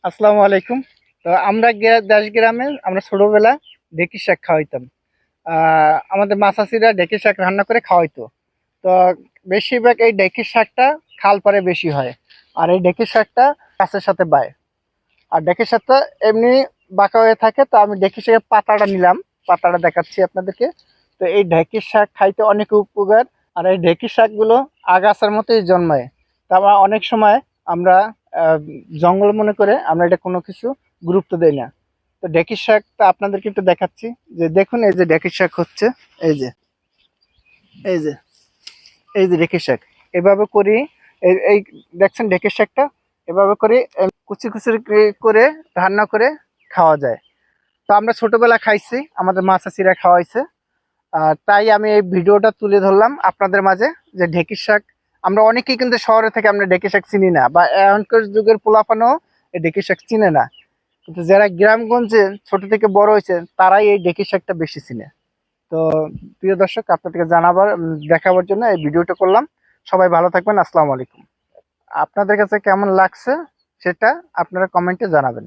আসসালামু আলাইকুম। তো আমরা দেশ গ্রামে আমরা ছোটবেলা ঢেঁকি শাক খাওয়াইতাম। আমাদের মাছাচিরা ঢেঁকি শাক রান্না করে খাওয়াইতো। তো বেশিরভাগ এই ঢেঁকি শাকটা খাল পাড়ে বেশি হয়। আর এই ঢেঁকি শাকটা গাছের সাথে বায়। আর ঢেঁকি শাকটা এমনি বাঁকা হয়ে থাকে। তো আমি ঢেঁকি শাকের পাতাটা নিলাম, পাতাটা দেখাচ্ছি আপনাদেরকে। তো এই ঢেঁকি শাক খাইতে অনেক উপকার। আর এই ঢেঁকি শাকগুলো আগাছার মতোই জন্মায়। তা আমরা অনেক সময় আমরা আহ, জঙ্গল মনে করে আমরা এটা কোনো কিছু গুরুত্ব দেই না। তো ঢেঁকি শাকটা আপনাদেরকে একটু দেখাচ্ছি। যে দেখুন, এই যে ঢেঁকি শাক হচ্ছে, এই যে এই যে এই যে ঢেঁকি শাক এভাবে করি। এই এই দেখছেন ঢেঁকি শাকটা এভাবে করে কুচি কুচি করে রান্না করে খাওয়া যায়। তো আমরা ছোটবেলা খাইছি, আমাদের মা চাচিরা খাওয়াইছে। তাই আমি এই ভিডিওটা তুলে ধরলাম আপনাদের মাঝে। যে ঢেঁকি শাক আমরা অনেকেই কিন্তু শহরে থেকে আমরা ঢেঁকি শাক চিনি না, বা এখনকার যুগের পোলাপানও এই ঢেঁকি শাক চিনে না। কিন্তু যারা গ্রামগঞ্জে ছোট থেকে বড় হয়েছে তারাই এই ঢেঁকি শাকটা বেশি চিনে। তো প্রিয় দর্শক, আপনাদেরকে দেখাবার জন্য এই ভিডিওটা করলাম। সবাই ভালো থাকবেন। আসসালামু আলাইকুম। আপনাদের কাছে কেমন লাগছে সেটা আপনারা কমেন্টে জানাবেন।